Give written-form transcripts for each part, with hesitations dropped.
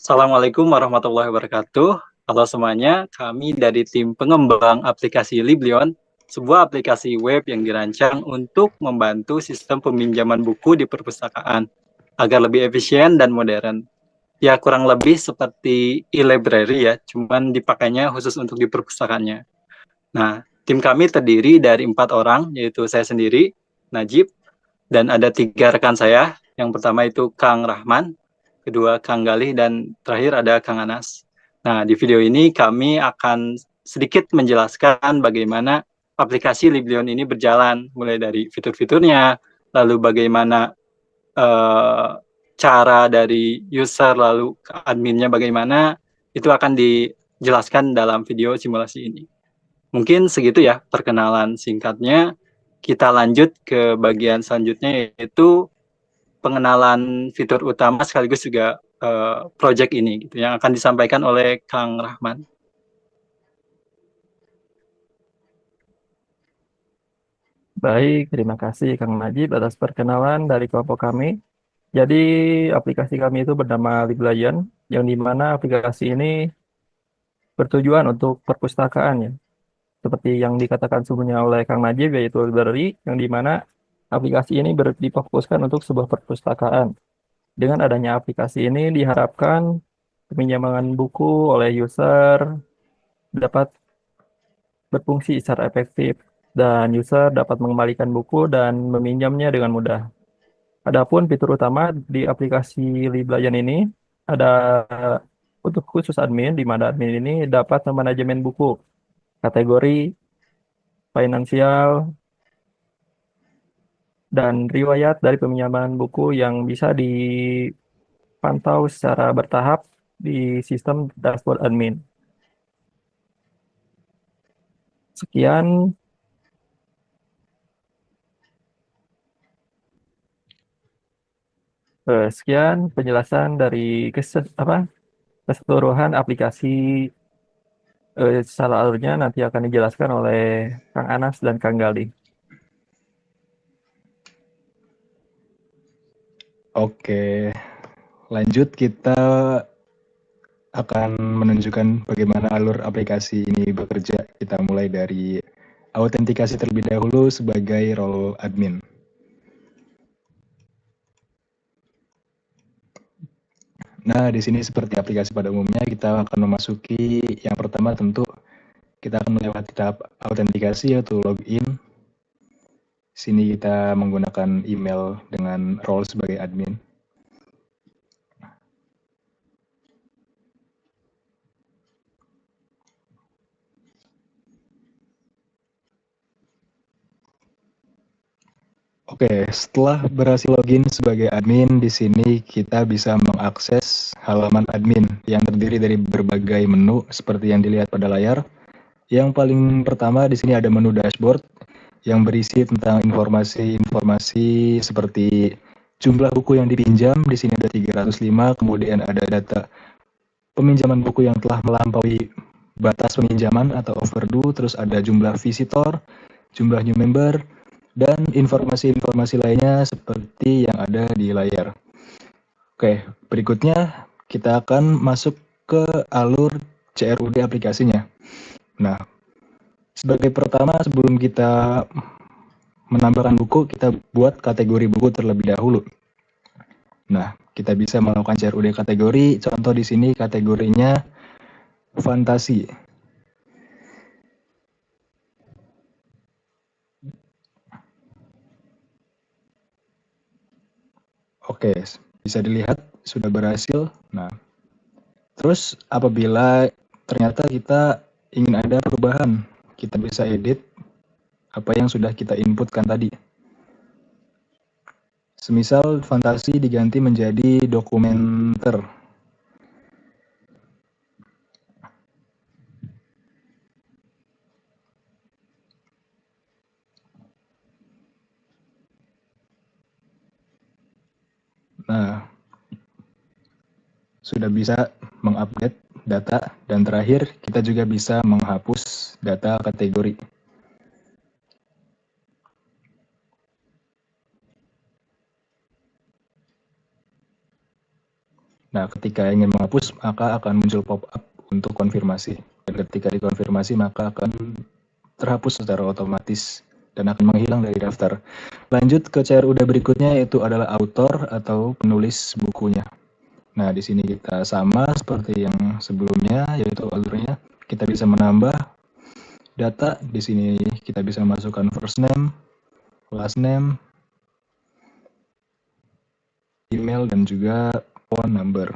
Assalamualaikum warahmatullahi wabarakatuh. Halo semuanya, kami dari tim pengembang aplikasi Liblion, sebuah aplikasi web yang dirancang untuk membantu sistem peminjaman buku di perpustakaan agar lebih efisien dan modern. Ya, kurang lebih seperti e-library ya, cuman dipakainya khusus untuk di perpustakaannya. Nah, tim kami terdiri dari 4 orang, yaitu saya sendiri, Najib, dan ada 3 rekan saya. Yang pertama itu Kang Rahman, kedua Kang Galih, dan terakhir ada Kang Anas. Nah, di video ini kami akan sedikit menjelaskan bagaimana aplikasi Liblion ini berjalan, mulai dari fitur-fiturnya, lalu bagaimana eh, cara dari user, lalu adminnya bagaimana, itu akan dijelaskan dalam video simulasi ini. Mungkin segitu ya perkenalan singkatnya. Kita lanjut ke bagian selanjutnya, yaitu pengenalan fitur utama sekaligus juga project ini gitu yang akan disampaikan oleh Kang Rahman. Baik, terima kasih Kang Najib atas perkenalan dari kelompok kami. Jadi aplikasi kami itu bernama Librarian, yang di mana aplikasi ini bertujuan untuk perpustakaan ya. Seperti yang dikatakan sebelumnya oleh Kang Najib, yaitu library, yang di mana aplikasi ini difokuskan untuk sebuah perpustakaan. Dengan adanya aplikasi ini diharapkan peminjaman buku oleh user dapat berfungsi secara efektif dan user dapat mengembalikan buku dan meminjamnya dengan mudah. Adapun fitur utama di aplikasi Librarian ini ada untuk khusus admin, di mana admin ini dapat memanajemen buku, kategori, finansial, dan riwayat dari peminjaman buku yang bisa dipantau secara bertahap di sistem dashboard admin. Sekian, sekian penjelasan dari keseluruhan aplikasi. Secara alurnya nanti akan dijelaskan oleh Kang Anas dan Kang Galih. Oke, lanjut kita akan menunjukkan bagaimana alur aplikasi ini bekerja. Kita mulai dari autentikasi terlebih dahulu sebagai role admin. Nah, di sini seperti aplikasi pada umumnya, kita akan memasuki yang pertama tentu kita akan melewati tahap autentikasi yaitu login. Sini kita menggunakan email dengan role sebagai admin. Oke, setelah berhasil login sebagai admin, di sini kita bisa mengakses halaman admin yang terdiri dari berbagai menu seperti yang dilihat pada layar. Yang paling pertama di sini ada menu dashboard yang berisi tentang informasi-informasi seperti jumlah buku yang dipinjam, di sini ada 305, kemudian ada data peminjaman buku yang telah melampaui batas peminjaman atau overdue, terus ada jumlah visitor, jumlah new member, dan informasi-informasi lainnya seperti yang ada di layar. Oke, berikutnya kita akan masuk ke alur CRUD aplikasinya. Nah, sebagai pertama sebelum kita menambahkan buku, kita buat kategori buku terlebih dahulu. Nah, kita bisa melakukan CRUD kategori, contoh di sini kategorinya fantasi. Oke, bisa dilihat sudah berhasil. Nah, terus apabila ternyata kita ingin ada perubahan, kita bisa edit apa yang sudah kita inputkan tadi. Semisal fantasi diganti menjadi dokumenter. Nah, sudah bisa mengupdate data, dan terakhir kita juga bisa menghapus data kategori. Nah, ketika ingin menghapus, maka akan muncul pop-up untuk konfirmasi. Dan ketika dikonfirmasi, maka akan terhapus secara otomatis dan akan menghilang dari daftar. Lanjut ke CRUD berikutnya, yaitu adalah author atau penulis bukunya. Nah, di sini kita sama seperti yang sebelumnya, yaitu alurnya kita bisa menambah data. Di sini kita bisa masukkan first name, last name, email, dan juga phone number.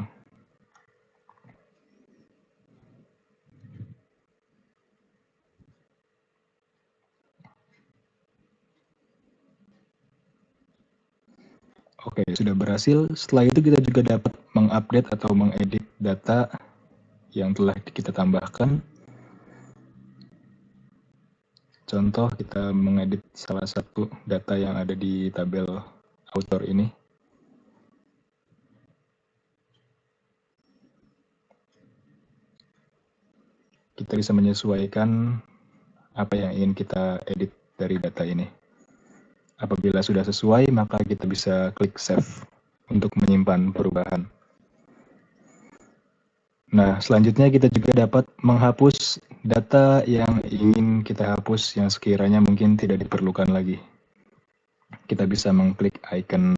Oke, sudah berhasil. Setelah itu kita juga dapat mengupdate atau mengedit data yang telah kita tambahkan. Contoh, kita mengedit salah satu data yang ada di tabel author ini. Kita bisa menyesuaikan apa yang ingin kita edit dari data ini. Apabila sudah sesuai, maka kita bisa klik save untuk menyimpan perubahan. Nah, selanjutnya kita juga dapat menghapus data yang ingin kita hapus yang sekiranya mungkin tidak diperlukan lagi. Kita bisa mengklik icon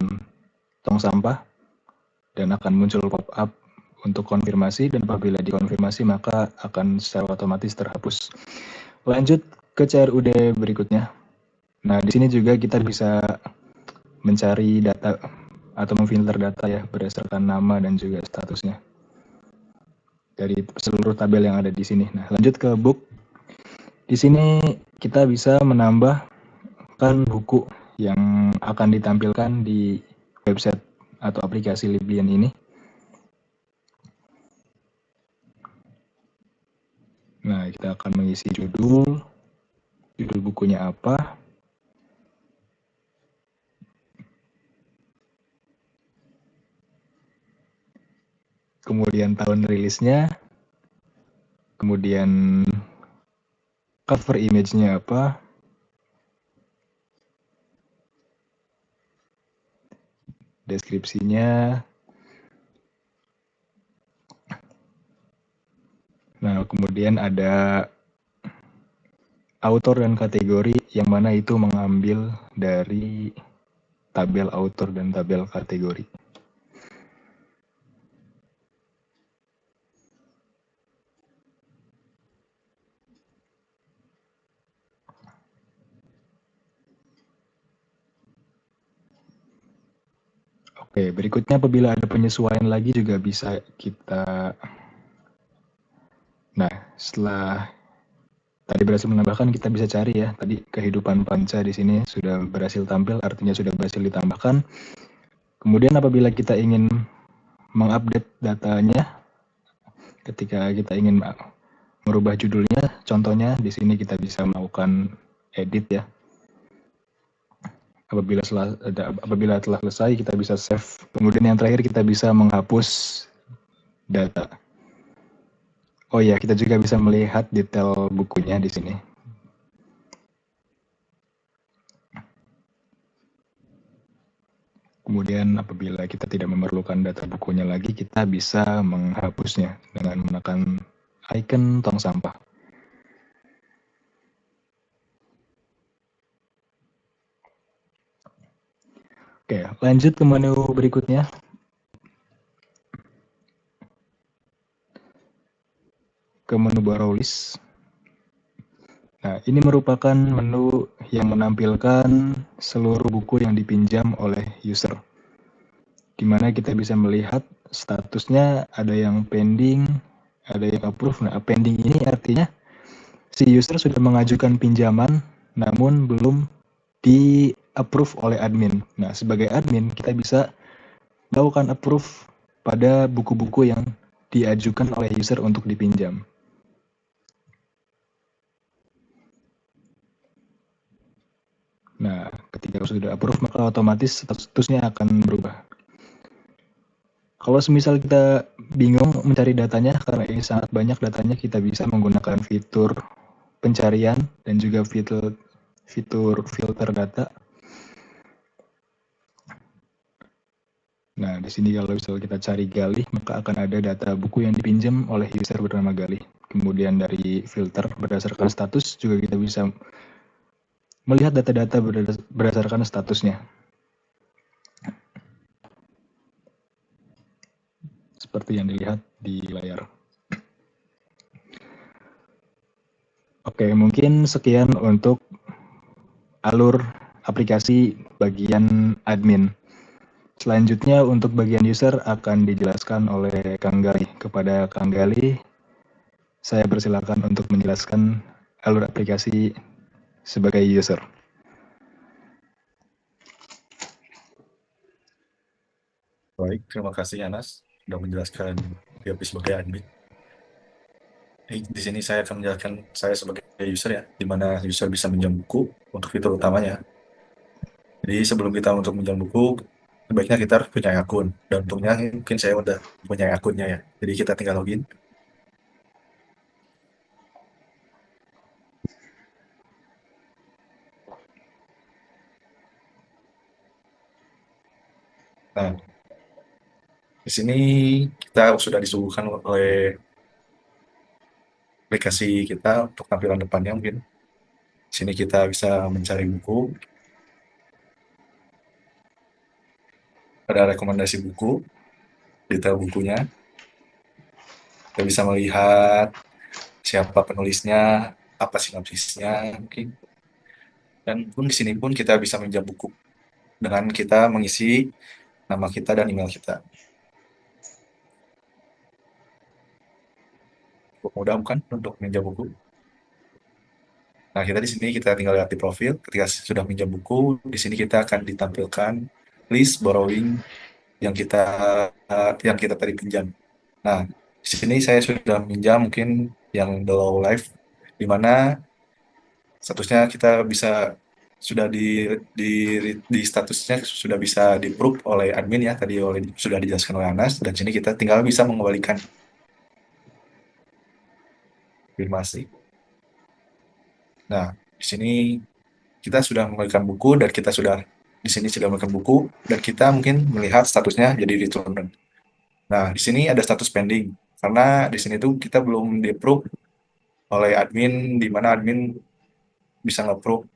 tong sampah dan akan muncul pop-up untuk konfirmasi, dan apabila dikonfirmasi maka akan secara otomatis terhapus. Lanjut ke CRUD berikutnya. Nah, di sini juga kita bisa mencari data atau memfilter data ya berdasarkan nama dan juga statusnya dari seluruh tabel yang ada di sini. Nah, lanjut ke book. Di sini kita bisa menambahkan buku yang akan ditampilkan di website atau aplikasi Liblian ini. Nah, kita akan mengisi judul bukunya apa, kemudian tahun rilisnya, kemudian cover image-nya apa, deskripsinya. Nah, kemudian ada author dan kategori, yang mana itu mengambil dari tabel author dan tabel kategori. Oke, berikutnya apabila ada penyesuaian lagi juga bisa kita. Nah, setelah tadi berhasil menambahkan, kita bisa cari ya. Tadi kehidupan panca di sini sudah berhasil tampil, artinya sudah berhasil ditambahkan. Kemudian apabila kita ingin mengupdate datanya, ketika kita ingin merubah judulnya, contohnya di sini kita bisa melakukan edit ya. Apabila telah selesai, kita bisa save. Kemudian yang terakhir kita bisa menghapus data. Oh ya, kita juga bisa melihat detail bukunya di sini. Kemudian apabila kita tidak memerlukan data bukunya lagi, kita bisa menghapusnya dengan menekan icon tong sampah. Oke, lanjut ke menu berikutnya. Ke menu borrow list. Nah, ini merupakan menu yang menampilkan seluruh buku yang dipinjam oleh user, di mana kita bisa melihat statusnya, ada yang pending, ada yang approve. Nah, pending ini artinya si user sudah mengajukan pinjaman, namun belum di-approve oleh admin. Nah, sebagai admin, kita bisa melakukan approve pada buku-buku yang diajukan oleh user untuk dipinjam. Nah, ketika sudah approve, maka otomatis statusnya akan berubah. Kalau semisal kita bingung mencari datanya, karena ini sangat banyak datanya, kita bisa menggunakan fitur pencarian dan juga fitur filter data. Nah, Nah, di sini kalau misalnya kita cari Galih, maka akan ada data buku yang dipinjam oleh user bernama Galih. Kemudian dari filter berdasarkan status juga kita bisa melihat data-data berdasarkan statusnya. Seperti yang dilihat di layar. Oke, mungkin sekian untuk alur aplikasi bagian admin. Selanjutnya untuk bagian user akan dijelaskan oleh Kang Gali. Kepada Kang Gali, saya persilakan untuk menjelaskan alur aplikasi sebagai user. Baik, terima kasih Anas sudah menjelaskan PHP sebagai admin. Di sini saya akan menjelaskan saya sebagai user ya, di mana user bisa minjam buku untuk fitur utamanya. Jadi sebelum kita untuk minjam buku, sebaiknya kita harus punya akun. Dan untungnya mungkin saya udah punya akunnya ya. Jadi kita tinggal login. Nah, di sini kita sudah disuguhkan oleh aplikasi kita untuk tampilan depannya mungkin. Di sini kita bisa mencari buku. Ada rekomendasi buku, detail bukunya. Kita bisa melihat siapa penulisnya, apa sinopsisnya mungkin. Dan pun di sini pun kita bisa minjam buku dengan kita mengisi nama kita dan email kita. Cukup mudah bukan untuk minjam buku. Nah, kita di sini kita tinggal lihat di profil. Ketika sudah minjam buku, di sini kita akan ditampilkan list borrowing yang kita tadi pinjam. Nah, di sini saya sudah minjam mungkin yang The Low Life, di mana statusnya kita bisa sudah di statusnya sudah bisa di-approve oleh admin ya, tadi sudah dijelaskan oleh Anas, dan sini kita tinggal bisa mengembalikan konfirmasi. Nah, di sini kita sudah mengembalikan buku dan kita sudah di sini sudah mengembalikan buku dan kita mungkin melihat statusnya jadi returned. Nah, di sini ada status pending karena di sini tuh kita belum di-approve oleh admin, di mana admin bisa nge-approve.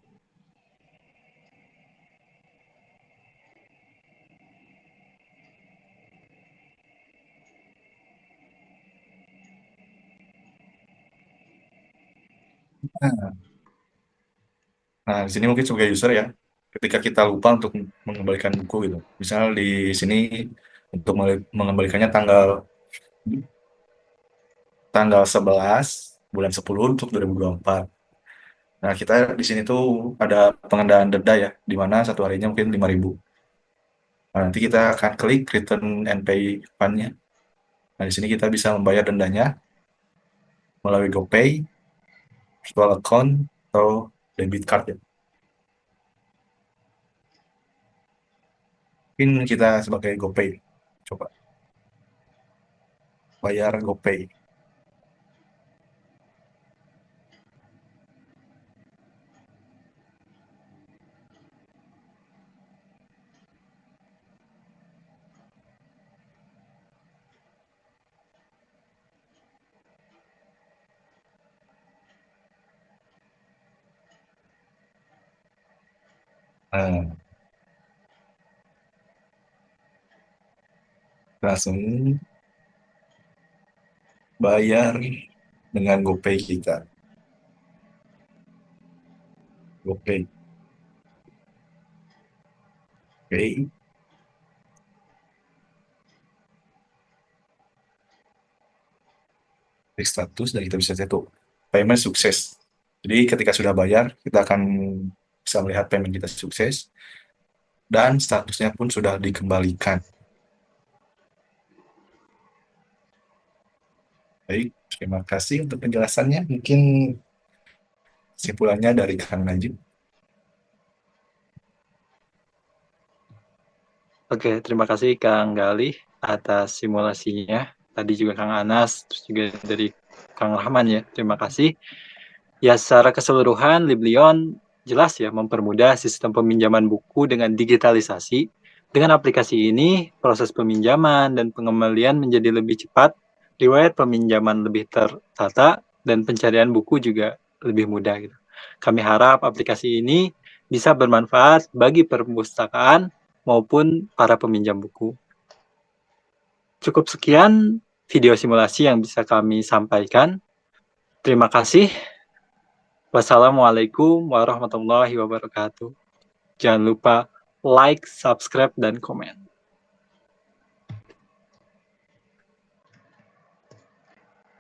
Nah, di sini mungkin sebagai user ya, ketika kita lupa untuk mengembalikan buku gitu. Misal di sini untuk mengembalikannya tanggal 11 bulan 10 untuk 2024. Nah, kita di sini tuh ada pengendalian denda ya, di mana satu harinya mungkin 5.000. Nah, nanti kita akan klik return and pay fund-nya. Nah, di sini kita bisa membayar dendanya melalui GoPay, virtual account, atau debit card ya. Mungkin kita sebagai GoPay. Coba bayar GoPay. Nah, langsung bayar dengan GoPay kita. GoPay. Oke. Klik status dan kita bisa lihat tuh payment sukses. Jadi ketika sudah bayar, kita akan bisa melihat payment kita sukses dan statusnya pun sudah dikembalikan. Baik, terima kasih untuk penjelasannya. Mungkin kesimpulannya dari Kang Najib. Oke, terima kasih Kang Galih atas simulasinya. Tadi juga Kang Anas, terus juga dari Kang Rahman ya. Terima kasih. Ya, secara keseluruhan Liblion jelas ya mempermudah sistem peminjaman buku dengan digitalisasi Dengan aplikasi ini, proses peminjaman dan pengembalian menjadi lebih cepat, riwayat peminjaman lebih tertata, dan pencarian buku juga lebih mudah gitu. Kami harap aplikasi ini bisa bermanfaat bagi perpustakaan maupun para peminjam buku. Cukup sekian video simulasi yang bisa kami sampaikan. Terima kasih. Wassalamualaikum warahmatullahi wabarakatuh. Jangan lupa like, subscribe, dan komen.